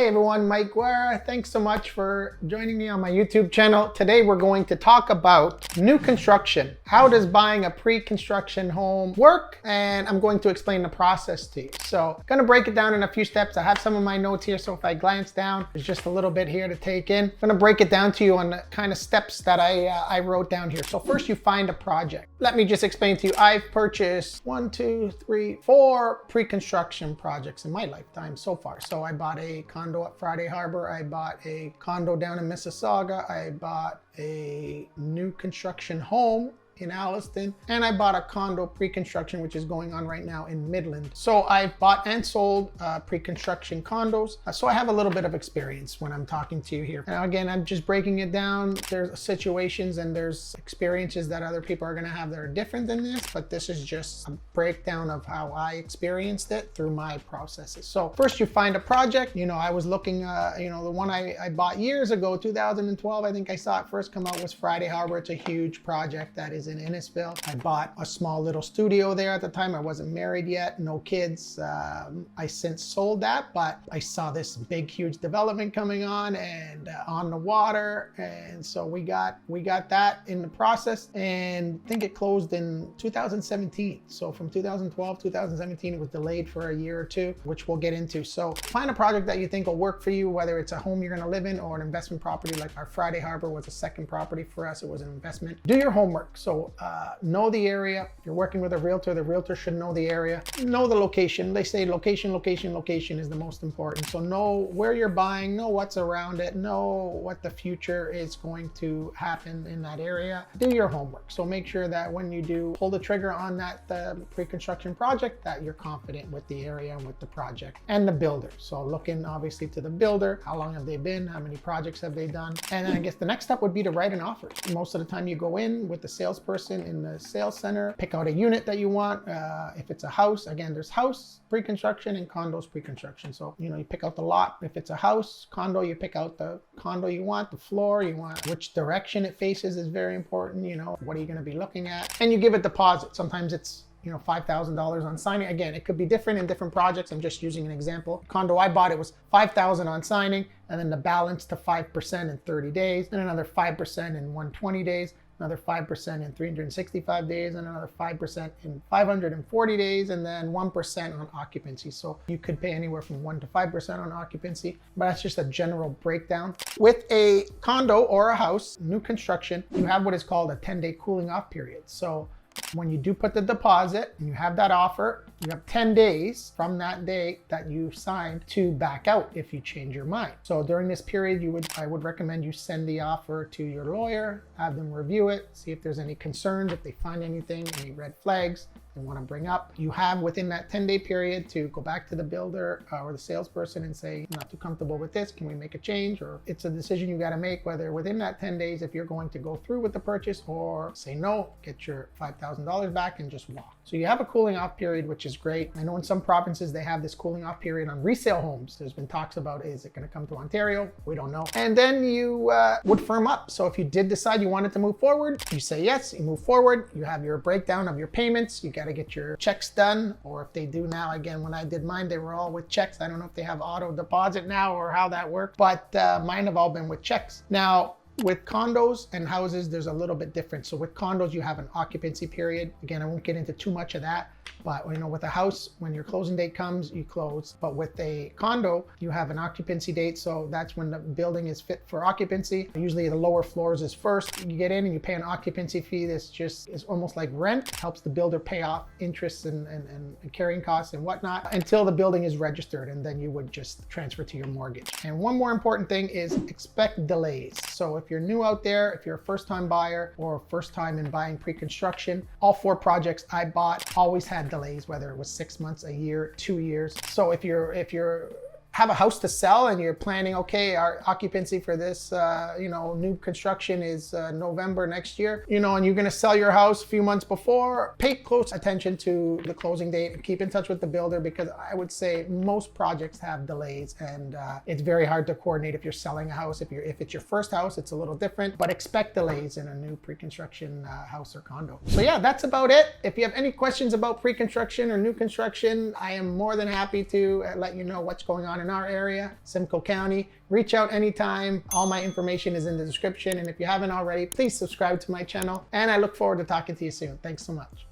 Hey everyone, Mike Guerra. Thanks so much for joining me on my YouTube channel. Today we're going to talk about new construction. How does buying a pre-construction home work? And I'm going to explain the process to you. So I'm going to break it down in a few steps. I have some of my notes here, so if I glance down, there's just a little bit here to take in. I'm going to break it down to you on the kind of steps that I wrote down here. So first you find a project. Let me just explain to you, I've purchased 4 pre-construction projects in my lifetime so far. So I bought a condo at Friday Harbor. I bought a condo down in Mississauga. I bought a new construction home in Alliston, and I bought a condo pre-construction, which is going on right now in Midland. So I've bought and sold pre-construction condos. So I have a little bit of experience when I'm talking to you here. Now again, I'm just breaking it down. There's situations and there's experiences that other people are gonna have that are different than this, but this is just a breakdown of how I experienced it through my processes. So first you find a project. You know, I was looking, the one I bought years ago, 2012, I think I saw it first come out, was Friday Harbor. It's a huge project that is in Innisfil. I bought a small little studio there at the time. I wasn't married yet, no kids. I since sold that, but I saw this big, huge development coming on and on the water. And so we got that in the process, and I think it closed in 2017. So from 2012, 2017, it was delayed for a year or two, which we'll get into. So find a project that you think will work for you, whether it's a home you're gonna live in or an investment property. Like our Friday Harbor was a second property for us. It was an investment. Do your homework. So know the area. If you're working with a realtor, the realtor should know the area, know the location. They say location is the most important. So know where you're buying, know what's around it, know what the future is going to happen in that area. Do your homework. So make sure that when you do pull the trigger on that pre-construction project, that you're confident with the area and with the project and the builder. So look in obviously to the builder. How long have they been? How many projects have they done? And then I guess the next step would be to write an offer. Most of the time you go in with the salesperson in the sales center, pick out a unit that you want. If it's a house, again, there's house pre-construction and condos pre-construction. So, you pick out the lot. If it's a house, condo, you pick out the condo you want, the floor you want, which direction it faces is very important. What are you going to be looking at? And you give a deposit. Sometimes it's $5,000 on signing. Again, it could be different in different projects. I'm just using an example. The condo I bought, it was $5,000 on signing, and then the balance to 5% in 30 days, and another 5% in 120 days, another 5% in 365 days, and another 5% in 540 days, and then 1% on occupancy. So you could pay anywhere from 1 to 5% on occupancy, but that's just a general breakdown. With a condo or a house, new construction, you have what is called a 10-day cooling off period. So when you do put the deposit and you have that offer, you have 10 days from that day that you signed to back out if you change your mind. So during this period, I would recommend you send the offer to your lawyer, have them review it, see if there's any concerns, if they find anything, any red flags they want to bring up. You have within that 10-day period to go back to the builder or the salesperson and say, I'm not too comfortable with this. Can we make a change? Or it's a decision you got to make whether within that 10 days, if you're going to go through with the purchase or say no, get your $5,000 back and just walk. So you have a cooling off period, which is great. I know in some provinces, they have this cooling off period on resale homes. There's been talks about, is it going to come to Ontario? We don't know. And then you would firm up. So if you did decide you wanted to move forward, you say yes, you move forward, you have your breakdown of your payments, you got to get your checks done, or if they do now, again, when I did mine, they were all with checks. I don't know if they have auto deposit now or how that works, but mine have all been with checks. Now, with condos and houses, there's a little bit different. So with condos, you have an occupancy period. Again, I won't get into too much of that, but with a house, when your closing date comes, you close. But with a condo, you have an occupancy date. So that's when the building is fit for occupancy. Usually the lower floors is first. You get in and you pay an occupancy fee. This just is almost like rent. Helps the builder pay off interest and carrying costs and whatnot until the building is registered. And then you would just transfer to your mortgage. And one more important thing is expect delays. So if you're new out there, if you're a first-time buyer or first time in buying pre-construction, all 4 projects I bought always had delays, whether it was 6 months, a year, 2 years. So if you're have a house to sell and you're planning, okay, our occupancy for this, new construction is November next year, and you're going to sell your house a few months before, pay close attention to the closing date and keep in touch with the builder, because I would say most projects have delays and it's very hard to coordinate if you're selling a house. If it's your first house, it's a little different, but expect delays in a new pre-construction house or condo. So yeah, that's about it. If you have any questions about pre-construction or new construction, I am more than happy to let you know what's going on in our area, Simcoe County. Reach out anytime. All my information is in the description. And if you haven't already, please subscribe to my channel. And I look forward to talking to you soon. Thanks so much.